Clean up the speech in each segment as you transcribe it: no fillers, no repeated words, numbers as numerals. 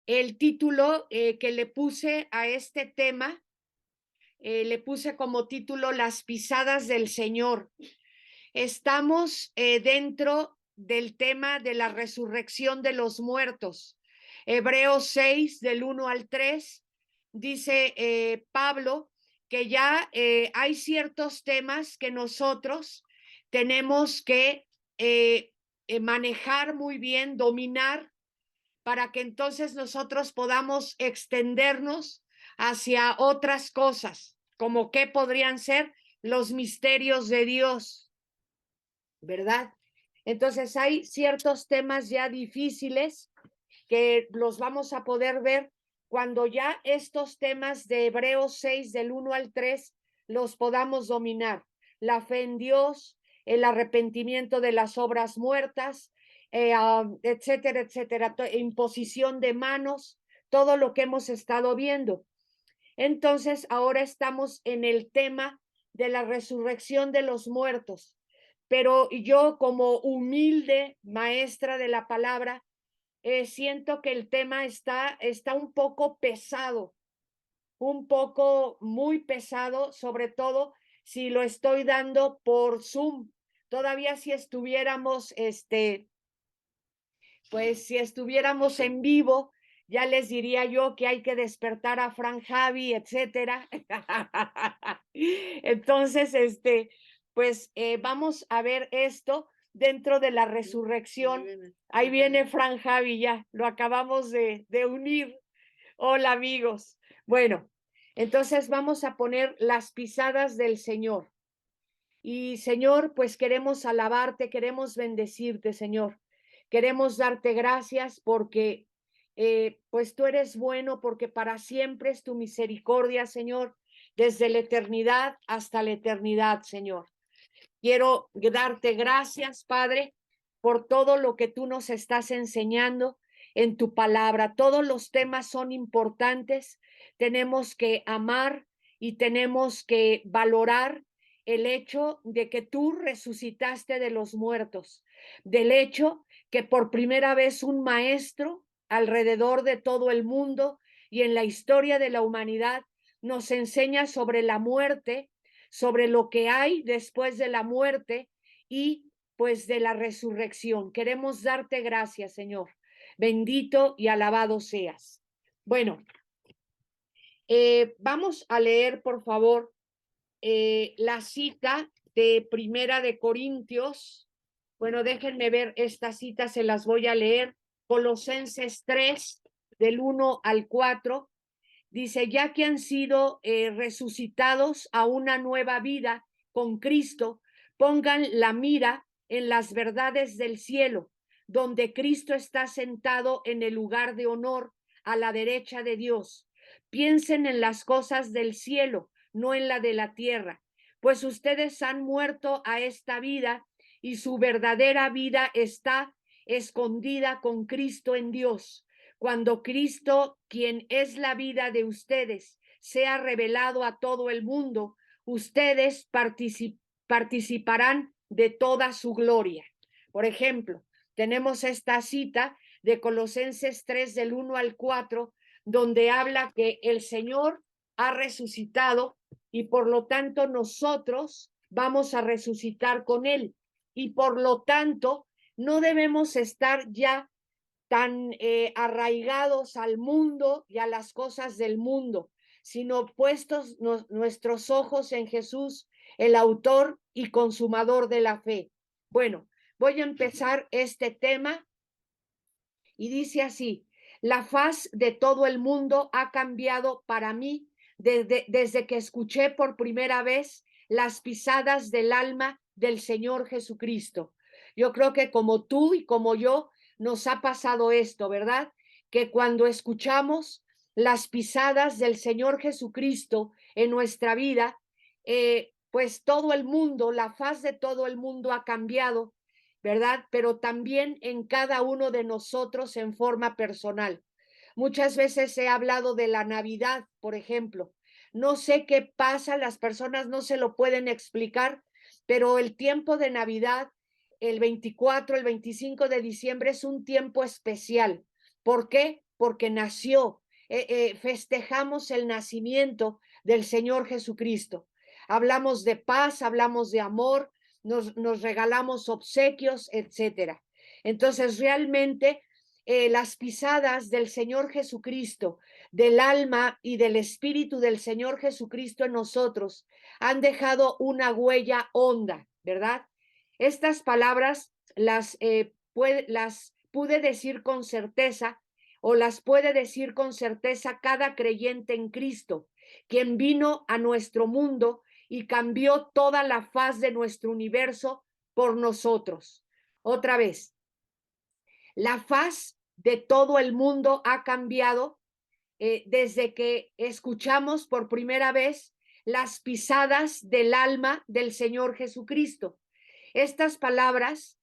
el título que le puse a este tema, le puse como título Las pisadas del Señor. Estamos dentro del tema de la resurrección de los muertos. Hebreos 6, del 1 al 3, dice Pablo que ya hay ciertos temas que nosotros tenemos que manejar muy bien, dominar, para que entonces nosotros podamos extendernos hacia otras cosas, como qué podrían ser los misterios de Dios, ¿verdad? Entonces hay ciertos temas ya difíciles que los vamos a poder ver cuando ya estos temas de Hebreos 6 del 1 al 3 los podamos dominar. La fe en Dios, el arrepentimiento de las obras muertas, etcétera, etcétera, imposición de manos, todo lo que hemos estado viendo. Entonces, ahora estamos en el tema de la resurrección de los muertos. Pero yo, como humilde maestra de la palabra, siento que el tema está un poco pesado, un poco muy pesado, sobre todo si lo estoy dando por Zoom. Todavía si estuviéramos, pues si estuviéramos en vivo, ya les diría yo que hay que despertar a Fran Javi, etcétera. Entonces, pues vamos a ver esto dentro de la resurrección. Ahí viene Fran Javi, ya lo acabamos de unir. Hola, amigos. Bueno, entonces vamos a poner las pisadas del Señor. Y Señor, pues queremos alabarte, queremos bendecirte, Señor. Queremos darte gracias porque pues tú eres bueno, porque para siempre es tu misericordia, Señor, desde la eternidad hasta la eternidad, Señor. Quiero darte gracias, Padre, por todo lo que tú nos estás enseñando en tu palabra. Todos los temas son importantes. Tenemos que amar y tenemos que valorar el hecho de que tú resucitaste de los muertos, del hecho que por primera vez un maestro alrededor de todo el mundo y en la historia de la humanidad nos enseña sobre la muerte, sobre lo que hay después de la muerte y pues de la resurrección. Queremos darte gracias, Señor. Bendito y alabado seas. Bueno, vamos a leer, por favor, la cita de Primera de Corintios. Bueno, déjenme ver esta cita, se las voy a leer. Colosenses 3, del 1 al 4. Dice, ya que han sido resucitados a una nueva vida con Cristo, pongan la mira en las verdades del cielo, donde Cristo está sentado en el lugar de honor a la derecha de Dios. Piensen en las cosas del cielo, no en la de la tierra, pues ustedes han muerto a esta vida y su verdadera vida está escondida con Cristo en Dios. Cuando Cristo, quien es la vida de ustedes, sea revelado a todo el mundo, ustedes participarán de toda su gloria. Por ejemplo, tenemos esta cita de Colosenses 3 del 1 al 4, donde habla que el Señor ha resucitado y por lo tanto nosotros vamos a resucitar con Él. Y por lo tanto no debemos estar ya tan arraigados al mundo y a las cosas del mundo, sino puestos nuestros ojos en Jesús, el autor y consumador de la fe. Bueno, voy a empezar este tema y dice así, la faz de todo el mundo ha cambiado para mí desde que escuché por primera vez las pisadas del alma del Señor Jesucristo. Yo creo que como tú y como yo nos ha pasado esto, ¿verdad? Que cuando escuchamos las pisadas del Señor Jesucristo en nuestra vida, pues todo el mundo, la faz de todo el mundo ha cambiado, ¿verdad? Pero también en cada uno de nosotros en forma personal. Muchas veces he hablado de la Navidad, por ejemplo. No sé qué pasa, las personas no se lo pueden explicar, pero el tiempo de Navidad, el 24, el 25 de diciembre, es un tiempo especial. ¿Por qué? porque nació. Festejamos el nacimiento del Señor Jesucristo. Hablamos de paz, hablamos de amor, nos regalamos obsequios, etcétera. Entonces, realmente las pisadas del Señor Jesucristo, del alma y del espíritu del Señor Jesucristo en nosotros, han dejado una huella honda, ¿verdad? Estas palabras las pude decir con certeza, o las puede decir con certeza cada creyente en Cristo, quien vino a nuestro mundo y cambió toda la faz de nuestro universo por nosotros. Otra vez, la faz de todo el mundo ha cambiado desde que escuchamos por primera vez las pisadas del alma del Señor Jesucristo. Estas palabras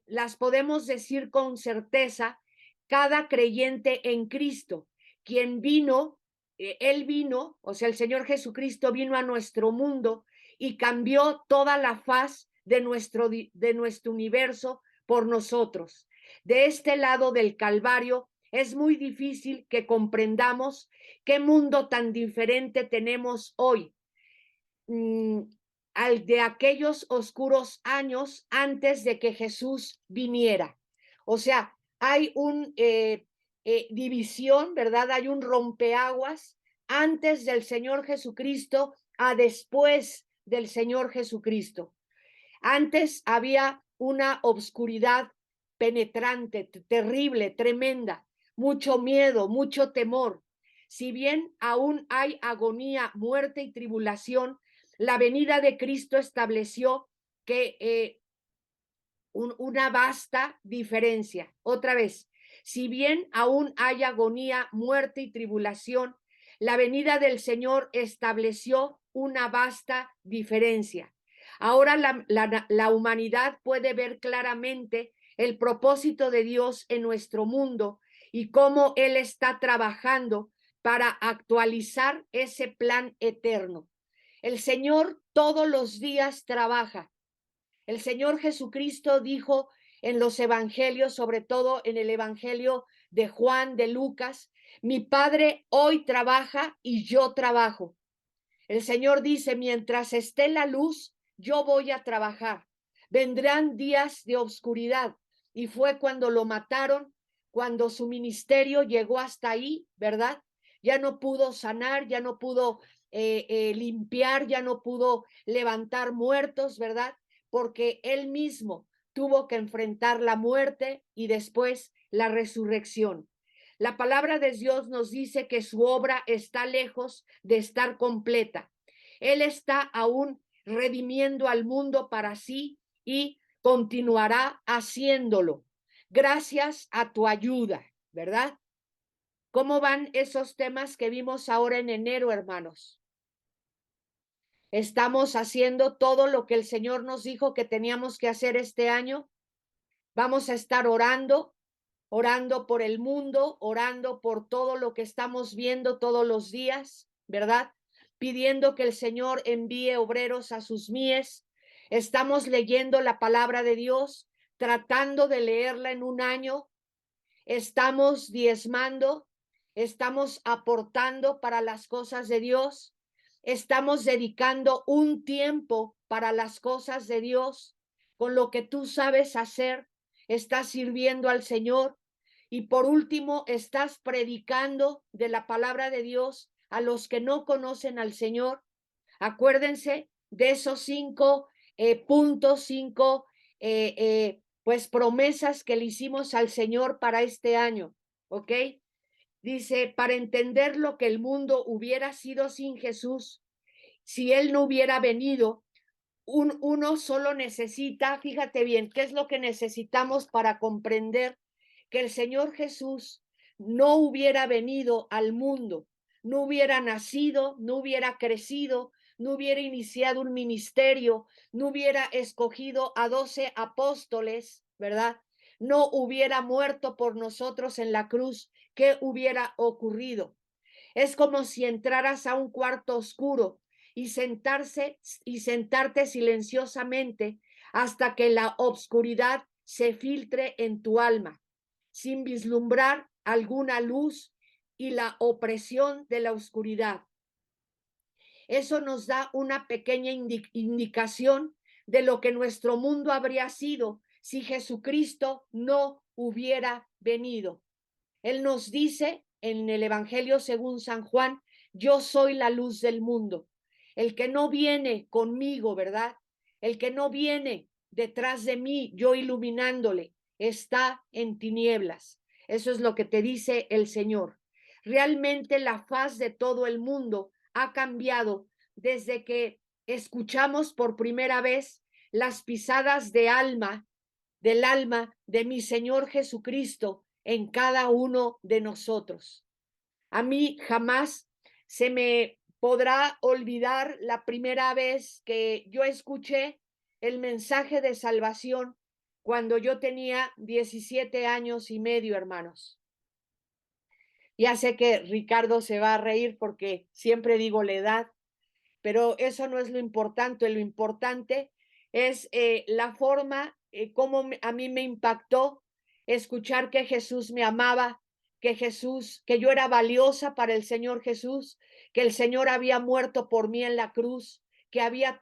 las podemos decir con certeza cada creyente en Cristo, quien vino, Él vino, o sea, el Señor Jesucristo vino a nuestro mundo y cambió toda la faz de nuestro universo por nosotros. De este lado del Calvario es muy difícil que comprendamos qué mundo tan diferente tenemos hoy al de aquellos oscuros años antes de que Jesús viniera. O sea, hay una división, ¿verdad? Hay un rompeaguas antes del Señor Jesucristo a después del Señor Jesucristo. Antes había una obscuridad penetrante, terrible, tremenda, mucho miedo, mucho temor. Si bien aún hay agonía, muerte y tribulación, la venida de Cristo estableció que una vasta diferencia. Otra vez, si bien aún hay agonía, muerte y tribulación, la venida del Señor estableció una vasta diferencia. Ahora la humanidad puede ver claramente el propósito de Dios en nuestro mundo y cómo Él está trabajando para actualizar ese plan eterno. El Señor todos los días trabaja. El Señor Jesucristo dijo en los evangelios, sobre todo en el evangelio de Juan, de Lucas, mi Padre hoy trabaja y yo trabajo. El Señor dice, mientras esté la luz, yo voy a trabajar. Vendrán días de oscuridad. Y fue cuando lo mataron, cuando su ministerio llegó hasta ahí, ¿verdad? Ya no pudo sanar, ya no pudo limpiar, ya no pudo levantar muertos, ¿verdad? Porque él mismo tuvo que enfrentar la muerte y después la resurrección. La palabra de Dios nos dice que su obra está lejos de estar completa. Él está aún redimiendo al mundo para sí y continuará haciéndolo gracias a tu ayuda, ¿verdad? ¿Cómo van esos temas que vimos ahora en enero, hermanos? ¿Estamos haciendo todo lo que el Señor nos dijo que teníamos que hacer este año? Vamos a estar orando por el mundo, orando por todo lo que estamos viendo todos los días, ¿verdad? Pidiendo que el Señor envíe obreros a sus mies. Estamos leyendo la palabra de Dios, tratando de leerla en un año. Estamos diezmando, estamos aportando para las cosas de Dios. Estamos dedicando un tiempo para las cosas de Dios. Con lo que tú sabes hacer, estás sirviendo al Señor. Y por último, estás predicando de la palabra de Dios a los que no conocen al Señor. Acuérdense de esos 5 puntos, 5 pues promesas que le hicimos al Señor para este año, ¿ok? Dice, para entender lo que el mundo hubiera sido sin Jesús, si Él no hubiera venido, uno solo necesita, fíjate bien, ¿qué es lo que necesitamos para comprender que el Señor Jesús no hubiera venido al mundo, no hubiera nacido, no hubiera crecido, no hubiera iniciado un ministerio, no hubiera escogido a 12 apóstoles, ¿verdad? No hubiera muerto por nosotros en la cruz? ¿Qué hubiera ocurrido? Es como si entraras a un cuarto oscuro y sentarte silenciosamente hasta que la obscuridad se filtre en tu alma, sin vislumbrar alguna luz y la opresión de la oscuridad. Eso nos da una pequeña indicación de lo que nuestro mundo habría sido si Jesucristo no hubiera venido. Él nos dice en el Evangelio según San Juan, yo soy la luz del mundo. El que no viene conmigo, ¿verdad? El que no viene detrás de mí, yo iluminándole, está en tinieblas. Eso es lo que te dice el Señor. Realmente la faz de todo el mundo ha cambiado desde que escuchamos por primera vez las pisadas del alma de mi Señor Jesucristo en cada uno de nosotros. A mí jamás se me podrá olvidar la primera vez que yo escuché el mensaje de salvación cuando yo tenía 17 años y medio, hermanos. Ya sé que Ricardo se va a reír porque siempre digo la edad, pero eso no es lo importante es la forma como a mí me impactó escuchar que Jesús me amaba, que yo era valiosa para el Señor Jesús, que el Señor había muerto por mí en la cruz, que había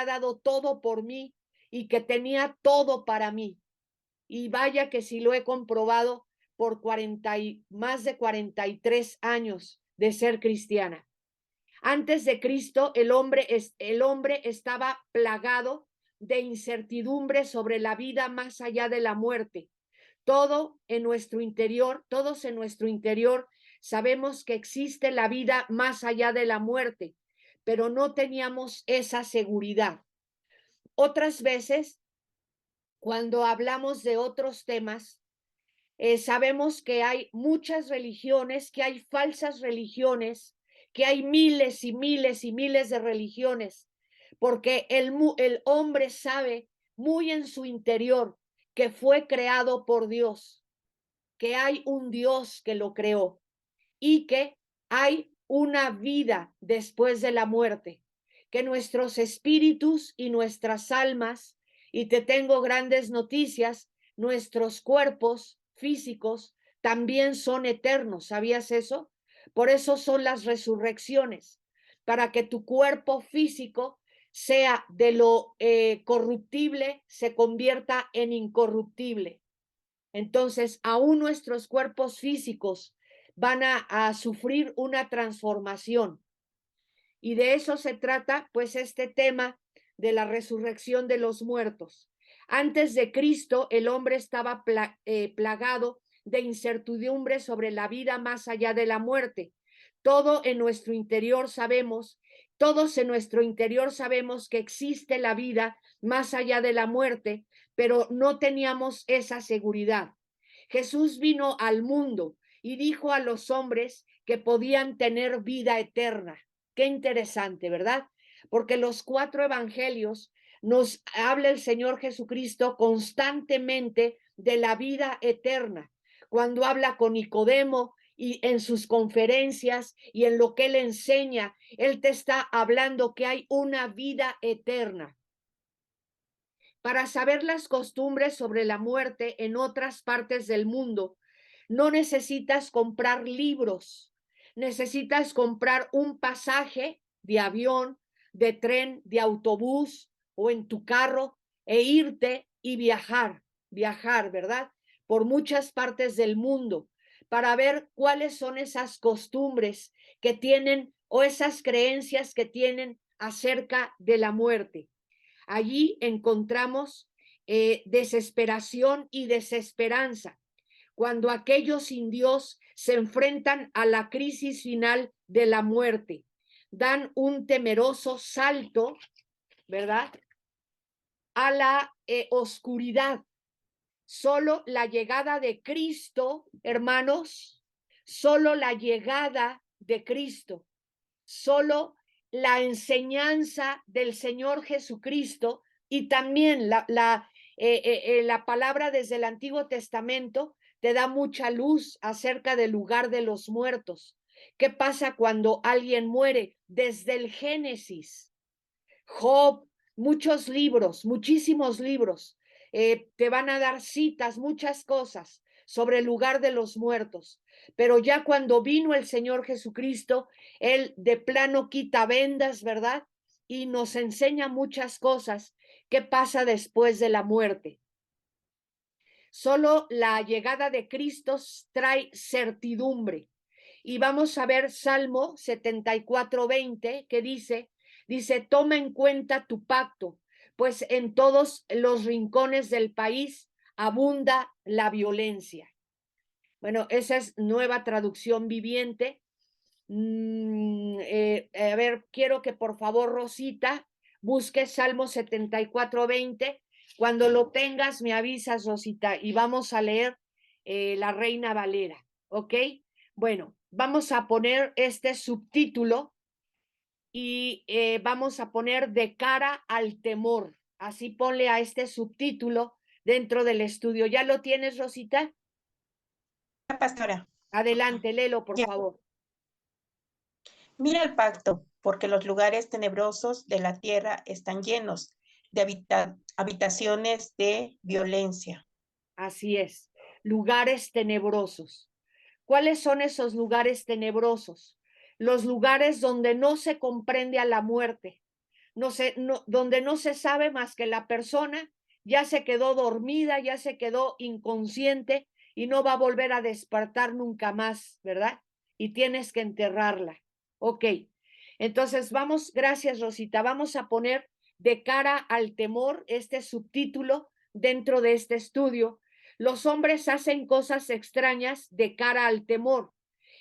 dado todo por mí y que tenía todo para mí. Y vaya que si lo he comprobado por más de 43 años de ser cristiana. Antes de Cristo, el hombre estaba plagado de incertidumbre sobre la vida más allá de la muerte. Todos en nuestro interior sabemos que existe la vida más allá de la muerte, pero no teníamos esa seguridad. Otras veces, cuando hablamos de otros temas, sabemos que hay muchas religiones, que hay falsas religiones, que hay miles y miles y miles de religiones, porque el hombre sabe muy en su interior que fue creado por Dios, que hay un Dios que lo creó y que hay una vida después de la muerte, que nuestros espíritus y nuestras almas, y te tengo grandes noticias, nuestros cuerpos físicos también son eternos. ¿Sabías eso? Por eso son las resurrecciones, para que tu cuerpo físico sea de lo corruptible, se convierta en incorruptible. Entonces, aún nuestros cuerpos físicos van a sufrir una transformación. Y de eso se trata, pues, este tema de la resurrección de los muertos. Antes de Cristo, el hombre estaba plagado de incertidumbre sobre la vida más allá de la muerte. Todo en nuestro interior sabemos, todos en nuestro interior sabemos que existe la vida más allá de la muerte, pero no teníamos esa seguridad. Jesús vino al mundo y dijo a los hombres que podían tener vida eterna. Qué interesante, ¿verdad? Porque los 4 evangelios nos habla el Señor Jesucristo constantemente de la vida eterna. Cuando habla con Nicodemo y en sus conferencias y en lo que él enseña, él te está hablando que hay una vida eterna. Para saber las costumbres sobre la muerte en otras partes del mundo, no necesitas comprar libros, necesitas comprar un pasaje de avión, de tren, de autobús o en tu carro e irte y viajar, ¿verdad? Por muchas partes del mundo para ver cuáles son esas costumbres que tienen o esas creencias que tienen acerca de la muerte. Allí encontramos desesperación y desesperanza cuando aquellos sin Dios se enfrentan a la crisis final de la muerte. Dan un temeroso salto, ¿verdad? A la oscuridad. Solo la llegada de Cristo, hermanos, solo la llegada de Cristo, solo la enseñanza del Señor Jesucristo y también la palabra desde el Antiguo Testamento te da mucha luz acerca del lugar de los muertos. ¿Qué pasa cuando alguien muere? Desde el Génesis, Job, muchos libros, muchísimos libros, te van a dar citas, muchas cosas sobre el lugar de los muertos. Pero ya cuando vino el Señor Jesucristo, Él de plano quita vendas, ¿verdad? Y nos enseña muchas cosas. ¿Qué pasa después de la muerte? Solo la llegada de Cristo trae certidumbre. Y vamos a ver Salmo 74:20, que dice, toma en cuenta tu pacto, pues en todos los rincones del país abunda la violencia. Bueno, esa es nueva traducción viviente. A ver, quiero que por favor, Rosita, busque Salmo 74:20. Cuando lo tengas, me avisas, Rosita, y vamos a leer la Reina Valera, ¿ok? Bueno, vamos a poner este subtítulo y vamos a poner de cara al temor. Así ponle a este subtítulo dentro del estudio. ¿Ya lo tienes, Rosita? Pastora. Adelante, léelo, por Ya. favor. Mira el pacto, porque los lugares tenebrosos de la tierra están llenos de habitaciones de violencia. Así es, lugares tenebrosos. ¿Cuáles son esos lugares tenebrosos? Los lugares donde no se comprende a la muerte, donde no se sabe más que la persona ya se quedó dormida, ya se quedó inconsciente y no va a volver a despertar nunca más, ¿verdad? Y tienes que enterrarla. Ok, entonces vamos, gracias Rosita, vamos a poner de cara al temor este subtítulo dentro de este estudio. Los hombres hacen cosas extrañas de cara al temor.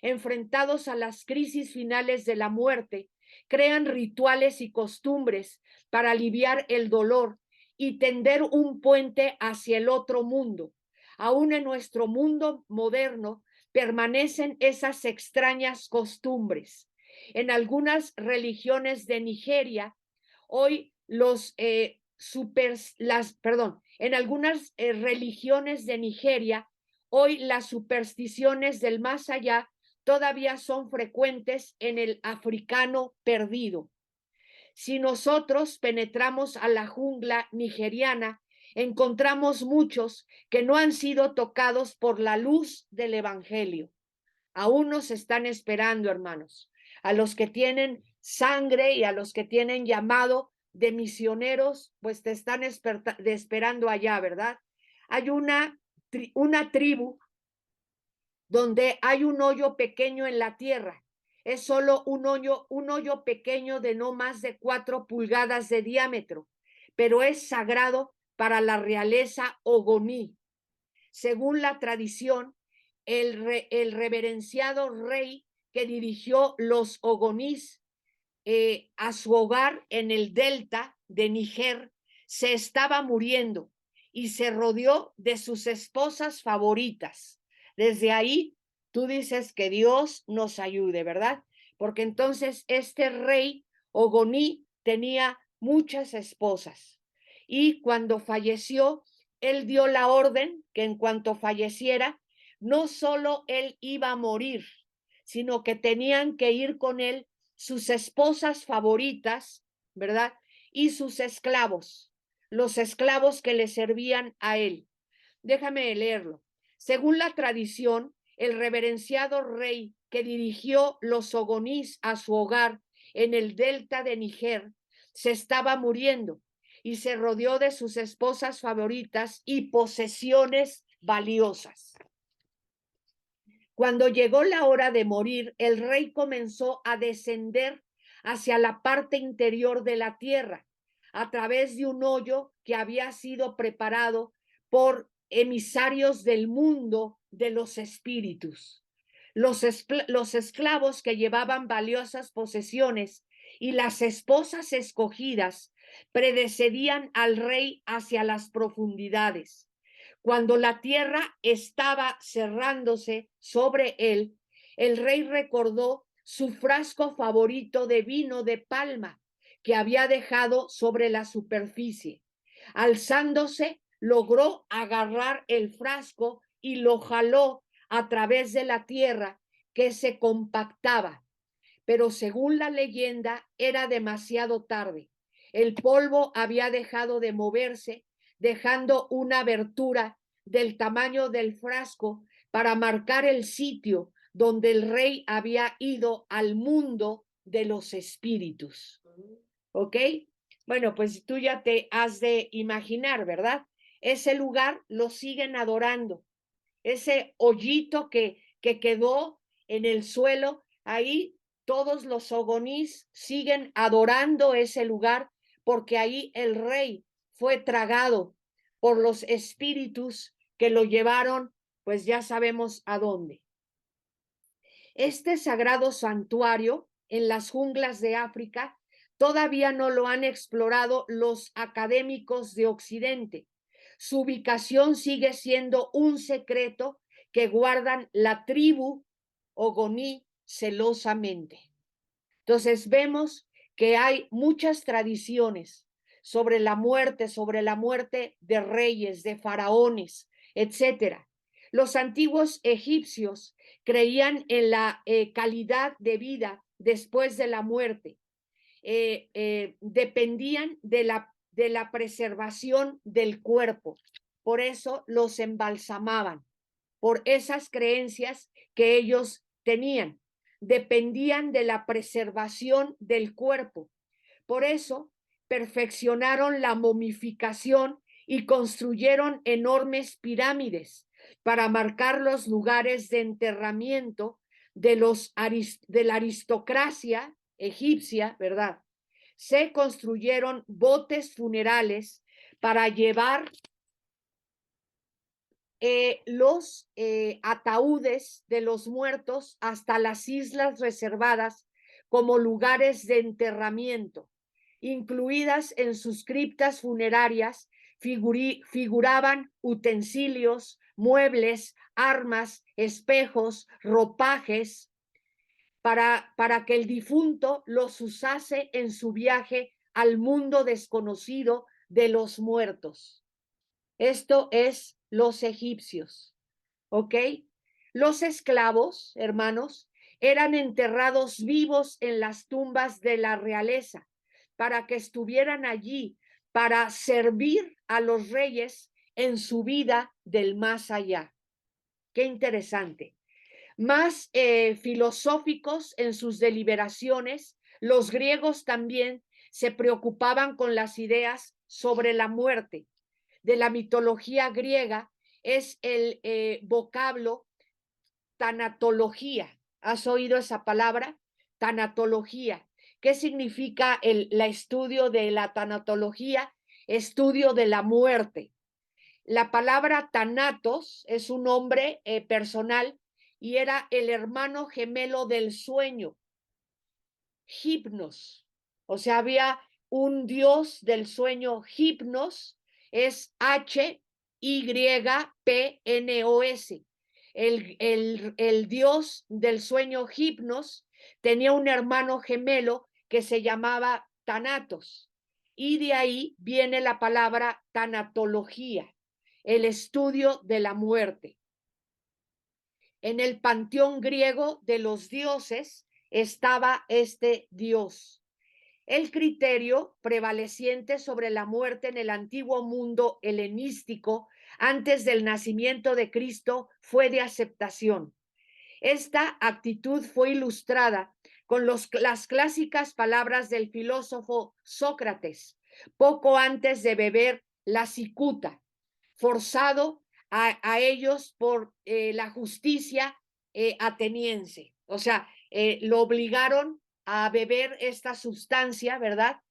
Enfrentados a las crisis finales de la muerte, crean rituales y costumbres para aliviar el dolor y tender un puente hacia el otro mundo. Aún en nuestro mundo moderno permanecen esas extrañas costumbres. En algunas religiones de Nigeria, hoy en algunas religiones de Nigeria, hoy las supersticiones del más allá todavía son frecuentes en el africano perdido. Si nosotros penetramos a la jungla nigeriana, encontramos muchos que no han sido tocados por la luz del Evangelio. Aún nos están esperando, hermanos. A los que tienen sangre y a los que tienen llamado de misioneros, pues te están esperando allá, ¿verdad? Hay una tribu donde hay un hoyo pequeño en la tierra. Es solo un hoyo pequeño de no más de 4 pulgadas de diámetro, pero es sagrado para la realeza ogoní. Según la tradición, el reverenciado rey que dirigió los ogonís a su hogar en el delta de Níger se estaba muriendo y se rodeó de sus esposas favoritas. Desde ahí, tú dices que Dios nos ayude, ¿verdad? Porque entonces este rey Ogoní tenía muchas esposas y cuando falleció, él dio la orden que en cuanto falleciera, no solo él iba a morir, sino que tenían que ir con él sus esposas favoritas, ¿verdad? Y sus esclavos, los esclavos que le servían a él. Déjame leerlo. Según la tradición, el reverenciado rey que dirigió los ogonís a su hogar en el delta de Níger se estaba muriendo y se rodeó de sus esposas favoritas y posesiones valiosas. Cuando llegó la hora de morir, el rey comenzó a descender hacia la parte interior de la tierra a través de un hoyo que había sido preparado por emisarios del mundo de los espíritus. Los esclavos que llevaban valiosas posesiones y las esposas escogidas predecedían al rey hacia las profundidades. Cuando la tierra estaba cerrándose sobre él, el rey recordó su frasco favorito de vino de palma que había dejado sobre la superficie. Alzándose, logró agarrar el frasco y lo jaló a través de la tierra que se compactaba. Pero según la leyenda, era demasiado tarde. El polvo había dejado de moverse, dejando una abertura del tamaño del frasco para marcar el sitio donde el rey había ido al mundo de los espíritus. ¿Ok? Bueno, pues tú ya te has de imaginar, ¿verdad? Ese lugar lo siguen adorando. Ese hoyito que quedó en el suelo, ahí todos los ogonís siguen adorando ese lugar porque ahí el rey fue tragado por los espíritus que lo llevaron, pues ya sabemos a dónde. Este sagrado santuario en las junglas de África todavía no lo han explorado los académicos de Occidente. Su ubicación sigue siendo un secreto que guardan la tribu Ogoní celosamente. Entonces vemos que hay muchas tradiciones sobre la muerte de reyes, de faraones, etcétera. Los antiguos egipcios creían en la calidad de vida después de la muerte. Dependían de la preservación del cuerpo. Por eso los embalsamaban, por esas creencias que ellos tenían. Dependían de la preservación del cuerpo. Por eso perfeccionaron la momificación y construyeron enormes pirámides para marcar los lugares de enterramiento de la aristocracia egipcia, ¿verdad? Se construyeron botes funerales para llevar los ataúdes de los muertos hasta las islas reservadas como lugares de enterramiento. Incluidas en sus criptas funerarias figuraban utensilios, muebles, armas, espejos, ropajes, para que el difunto los usase en su viaje al mundo desconocido de los muertos. Esto es los egipcios, ¿ok? Los esclavos, hermanos, eran enterrados vivos en las tumbas de la realeza para que estuvieran allí para servir a los reyes en su vida del más allá. Qué interesante. Más filosóficos en sus deliberaciones, los griegos también se preocupaban con las ideas sobre la muerte. De la mitología griega es el vocablo tanatología. ¿Has oído esa palabra? Tanatología. ¿Qué significa el estudio de la tanatología? Estudio de la muerte. La palabra Thanatos es un nombre personal y era el hermano gemelo del sueño, Hypnos. O sea, había un dios del sueño, Hypnos, es Hypnos. El dios del sueño Hypnos tenía un hermano gemelo que se llamaba Thanatos. Y de ahí viene la palabra tanatología, el estudio de la muerte. En el panteón griego de los dioses estaba este dios. El criterio prevaleciente sobre la muerte en el antiguo mundo helenístico antes del nacimiento de Cristo fue de aceptación. Esta actitud fue ilustrada con las clásicas palabras del filósofo Sócrates, poco antes de beber la cicuta, forzado a ellos por la justicia ateniense. O sea, lo obligaron a beber esta sustancia, ¿verdad?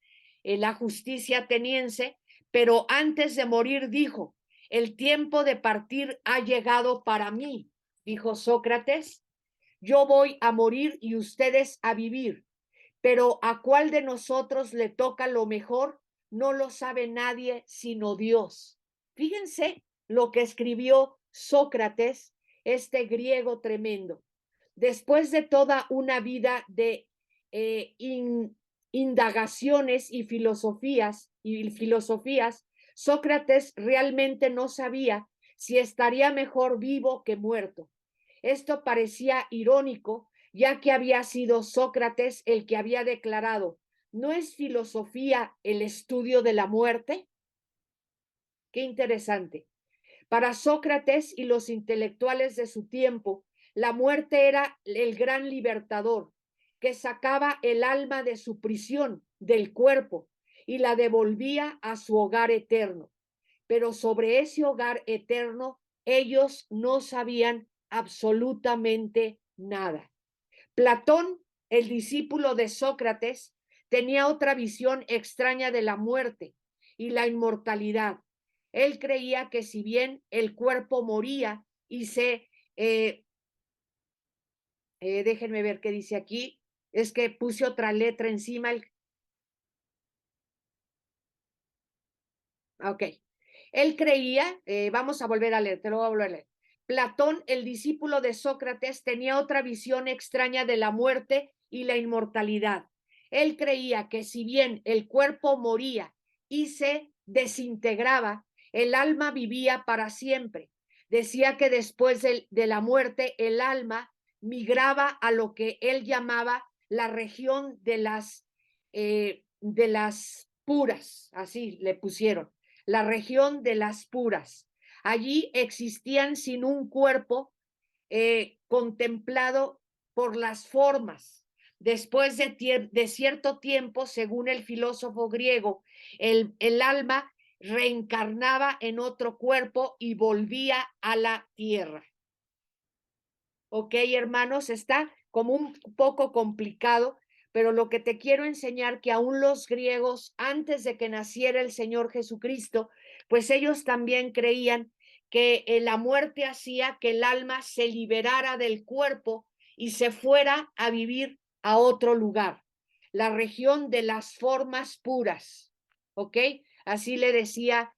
La justicia ateniense, pero antes de morir dijo, el tiempo de partir ha llegado para mí, dijo Sócrates, yo voy a morir y ustedes a vivir, pero ¿a cuál de nosotros le toca lo mejor? No lo sabe nadie sino Dios. Fíjense lo que escribió Sócrates, este griego tremendo. Después de toda una vida de indagaciones y filosofías, Sócrates realmente no sabía si estaría mejor vivo que muerto. Esto parecía irónico, ya que había sido Sócrates el que había declarado, ¿no es filosofía el estudio de la muerte? Qué interesante. Para Sócrates y los intelectuales de su tiempo, la muerte era el gran libertador que sacaba el alma de su prisión, del cuerpo, y la devolvía a su hogar eterno. Pero sobre ese hogar eterno ellos no sabían absolutamente nada. Platón, el discípulo de Sócrates, tenía otra visión extraña de la muerte y la inmortalidad. Él creía que si bien el cuerpo moría y déjenme ver qué dice aquí, es que puse otra letra encima. Ok. Él creía, vamos a volver a leer, te lo voy a volver a leer. Platón, el discípulo de Sócrates, tenía otra visión extraña de la muerte y la inmortalidad. Él creía que si bien el cuerpo moría y se desintegraba, el alma vivía para siempre. Decía que después de la muerte el alma migraba a lo que él llamaba la región de las puras, así le pusieron, la región de las puras. Allí existían sin un cuerpo contemplado por las formas. Después de cierto tiempo, según el filósofo griego, el alma reencarnaba en otro cuerpo y volvía a la tierra. Ok, hermanos, está como un poco complicado, pero lo que te quiero enseñar que aún los griegos, antes de que naciera el Señor Jesucristo, pues ellos también creían que la muerte hacía que el alma se liberara del cuerpo y se fuera a vivir a otro lugar, la región de las formas puras, ¿ok? Así le decía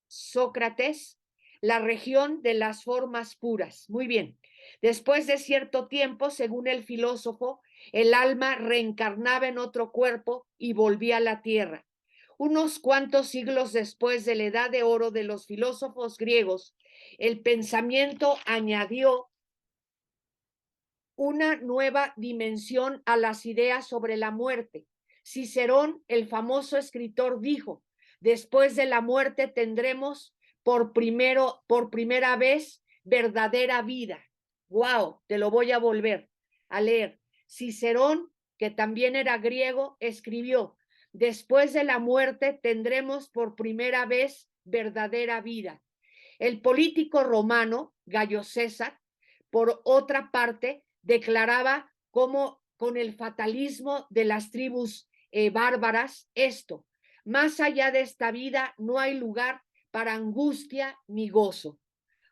Sócrates, la región de las formas puras. Muy bien. Después de cierto tiempo, según el filósofo, el alma reencarnaba en otro cuerpo y volvía a la tierra. Unos cuantos siglos después de la edad de oro de los filósofos griegos, el pensamiento añadió una nueva dimensión a las ideas sobre la muerte. Cicerón, el famoso escritor, dijo: después de la muerte tendremos por primera vez verdadera vida. Wow, te lo voy a volver a leer. Cicerón, que también era griego, escribió: después de la muerte tendremos por primera vez verdadera vida. El político romano, Gayo César, por otra parte, declaraba como con el fatalismo de las tribus bárbaras esto: más allá de esta vida no hay lugar para angustia ni gozo.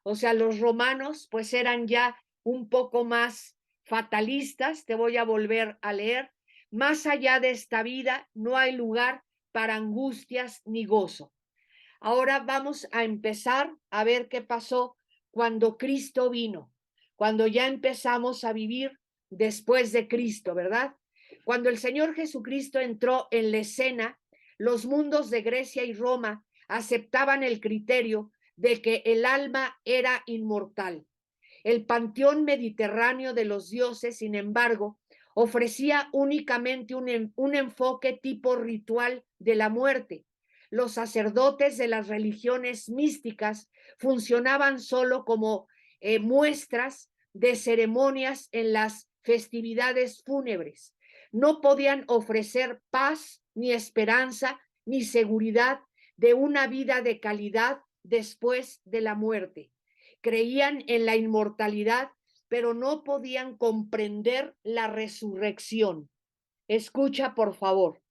O sea, los romanos pues eran ya un poco más fatalistas. Te voy a volver a leer: más allá de esta vida no hay lugar para angustias ni gozo. Ahora vamos a empezar a ver qué pasó cuando Cristo vino, cuando ya empezamos a vivir después de Cristo, ¿verdad? Cuando el Señor Jesucristo entró en la escena, los mundos de Grecia y Roma aceptaban el criterio de que el alma era inmortal. El panteón mediterráneo de los dioses, sin embargo, ofrecía únicamente un enfoque tipo ritual de la muerte. Los sacerdotes de las religiones místicas funcionaban solo como muestras de ceremonias en las festividades fúnebres. No podían ofrecer paz, ni esperanza, ni seguridad de una vida de calidad después de la muerte. Creían en la inmortalidad, pero no podían comprender la resurrección. Escucha, por favor.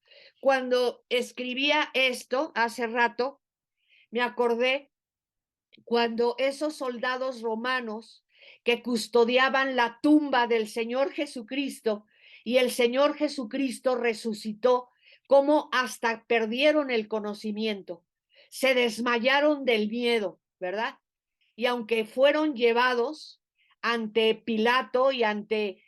Cuando escribía esto hace rato, me acordé cuando esos soldados romanos que custodiaban la tumba del Señor Jesucristo y el Señor Jesucristo resucitó, como hasta perdieron el conocimiento, se desmayaron del miedo, ¿verdad? Y aunque fueron llevados ante Pilato y ante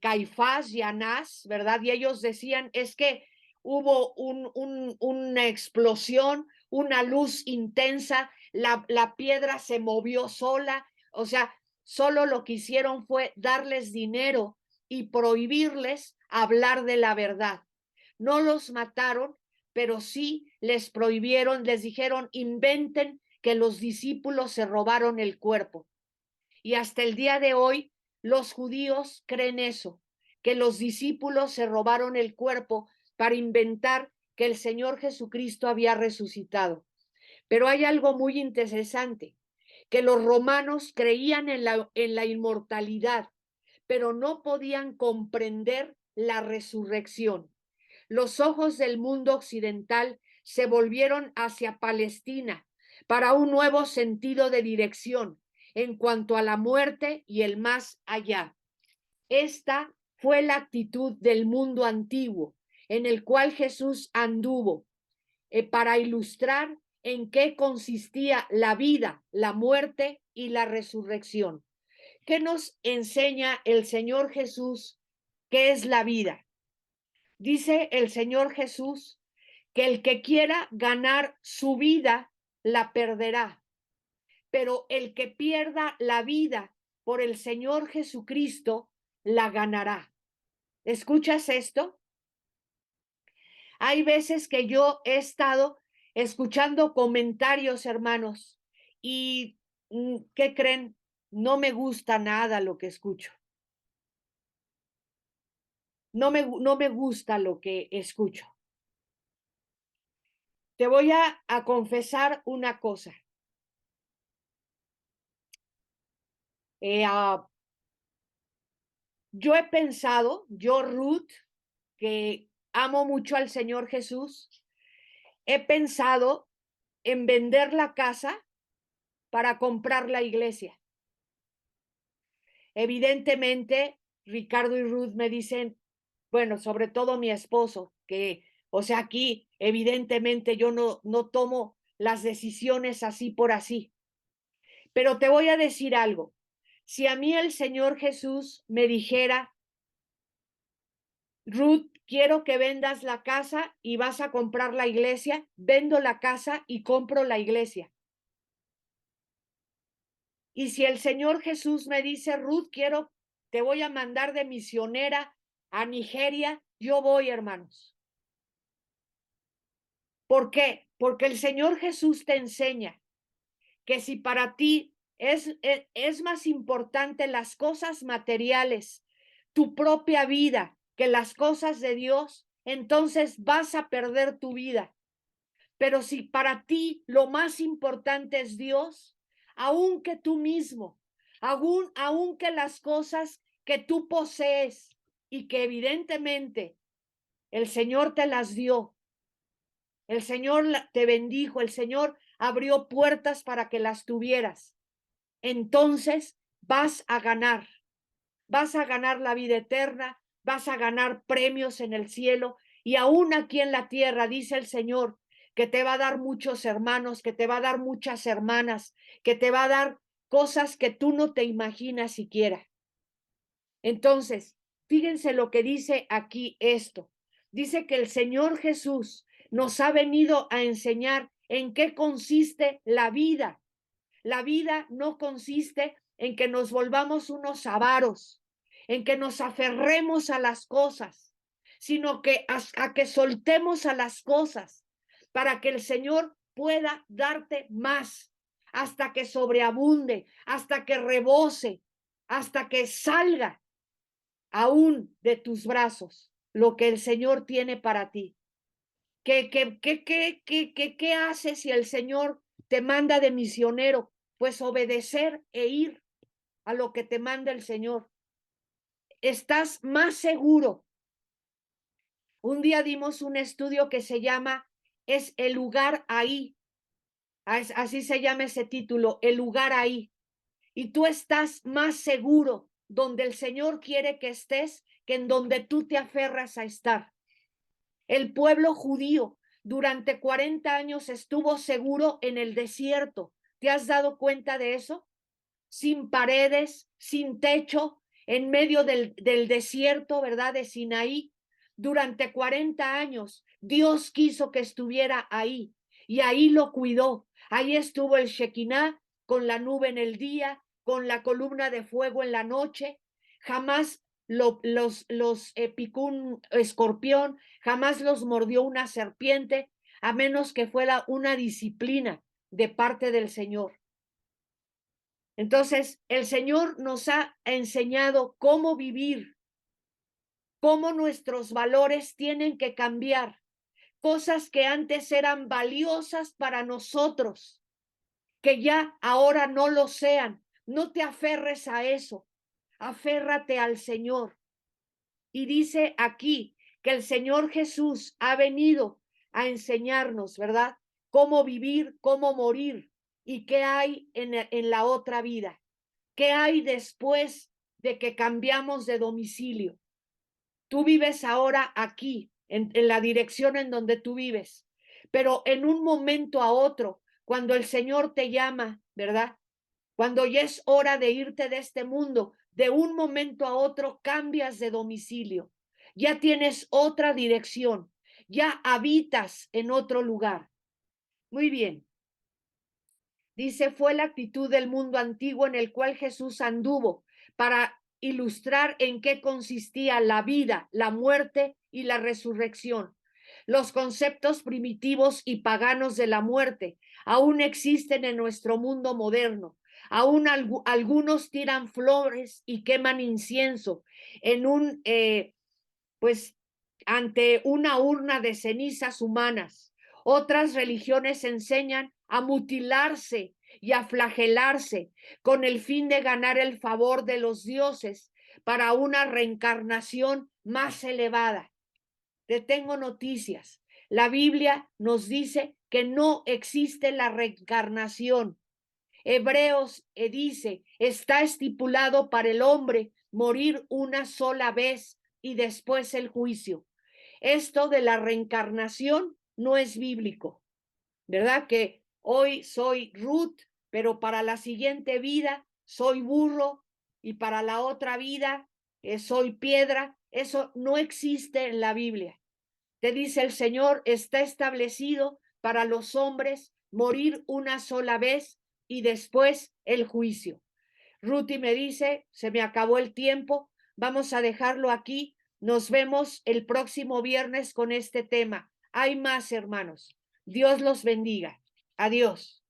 Caifás y Anás, ¿verdad? Y ellos decían, es que hubo una explosión, una luz intensa, la piedra se movió sola, o sea, solo lo que hicieron fue darles dinero y prohibirles hablar de la verdad. No los mataron, pero sí les prohibieron, les dijeron, inventen que los discípulos se robaron el cuerpo. Y hasta el día de hoy, los judíos creen eso, que los discípulos se robaron el cuerpo para inventar que el Señor Jesucristo había resucitado. Pero hay algo muy interesante, que los romanos creían en la inmortalidad, pero no podían comprender la resurrección. Los ojos del mundo occidental se volvieron hacia Palestina para un nuevo sentido de dirección en cuanto a la muerte y el más allá. Esta fue la actitud del mundo antiguo en el cual Jesús anduvo para ilustrar en qué consistía la vida, la muerte y la resurrección. ¿Qué nos enseña el Señor Jesús? ¿Qué es la vida? Dice el Señor Jesús que el que quiera ganar su vida, la perderá. Pero el que pierda la vida por el Señor Jesucristo, la ganará. ¿Escuchas esto? Hay veces que yo he estado escuchando comentarios, hermanos, y ¿qué creen? No me gusta nada lo que escucho. No me gusta lo que escucho. Te voy a confesar una cosa. Yo he pensado, yo Ruth, que amo mucho al Señor Jesús, he pensado en vender la casa para comprar la iglesia. Evidentemente, Ricardo y Ruth me dicen, bueno, sobre todo mi esposo, que, o sea, aquí evidentemente yo no tomo las decisiones así por así. Pero te voy a decir algo. Si a mí el Señor Jesús me dijera, Ruth, quiero que vendas la casa y vas a comprar la iglesia, vendo la casa y compro la iglesia. Y si el Señor Jesús me dice, Ruth, te voy a mandar de misionera a Nigeria, yo voy, hermanos. ¿Por qué? Porque el Señor Jesús te enseña que si para ti es más importante las cosas materiales, tu propia vida, que las cosas de Dios, entonces vas a perder tu vida. Pero si para ti lo más importante es Dios, aunque tú mismo, aunque las cosas que tú posees y que evidentemente el Señor te las dio, el Señor te bendijo, el Señor abrió puertas para que las tuvieras, entonces vas a ganar la vida eterna, vas a ganar premios en el cielo y aún aquí en la tierra, dice el Señor, que te va a dar muchos hermanos, que te va a dar muchas hermanas, que te va a dar cosas que tú no te imaginas siquiera. Entonces, fíjense lo que dice aquí esto. Dice que el Señor Jesús nos ha venido a enseñar en qué consiste la vida. La vida no consiste en que nos volvamos unos avaros, en que nos aferremos a las cosas, sino que a que soltemos a las cosas para que el Señor pueda darte más, hasta que sobreabunde, hasta que rebose, hasta que salga aún de tus brazos lo que el Señor tiene para ti. ¿Qué haces si el Señor te manda de misionero? Pues obedecer e ir a lo que te manda el Señor. Estás más seguro. Un día dimos un estudio que se llama Es el lugar ahí. Así se llama ese título, El lugar ahí. Y tú estás más seguro donde el Señor quiere que estés que en donde tú te aferras a estar. El pueblo judío durante 40 años estuvo seguro en el desierto. ¿Te has dado cuenta de eso? Sin paredes, sin techo, en medio del desierto, ¿verdad? De Sinaí. Durante 40 años, Dios quiso que estuviera ahí y ahí lo cuidó. Ahí estuvo el Shekinah con la nube en el día, con la columna de fuego en la noche. Jamás los picó un escorpión, jamás los mordió una serpiente, a menos que fuera una disciplina de parte del Señor. Entonces, el Señor nos ha enseñado cómo vivir, cómo nuestros valores tienen que cambiar, cosas que antes eran valiosas para nosotros, que ya ahora no lo sean. No te aferres a eso, aférrate al Señor. Y dice aquí que el Señor Jesús ha venido a enseñarnos, ¿verdad? Cómo vivir, cómo morir y qué hay en la otra vida. ¿Qué hay después de que cambiamos de domicilio? Tú vives ahora aquí, en la dirección en donde tú vives, pero en un momento a otro, cuando el Señor te llama, ¿verdad? Cuando ya es hora de irte de este mundo, de un momento a otro cambias de domicilio, ya tienes otra dirección, ya habitas en otro lugar. Muy bien. Dice, fue la actitud del mundo antiguo en el cual Jesús anduvo para ilustrar en qué consistía la vida, la muerte y la resurrección. Los conceptos primitivos y paganos de la muerte aún existen en nuestro mundo moderno. Aún algunos tiran flores y queman incienso en pues, ante una urna de cenizas humanas. Otras religiones enseñan a mutilarse y a flagelarse con el fin de ganar el favor de los dioses para una reencarnación más elevada. Te tengo noticias. La Biblia nos dice que no existe la reencarnación. Hebreos dice, está estipulado para el hombre morir una sola vez y después el juicio. Esto de la reencarnación no es bíblico, ¿verdad? Que hoy soy Ruth, pero para la siguiente vida soy burro y para la otra vida soy piedra. Eso no existe en la Biblia. Te dice el Señor, está establecido para los hombres morir una sola vez y después el juicio. Ruti me dice, se me acabó el tiempo, vamos a dejarlo aquí. Nos vemos el próximo viernes con este tema. Hay más, hermanos. Dios los bendiga. Adiós.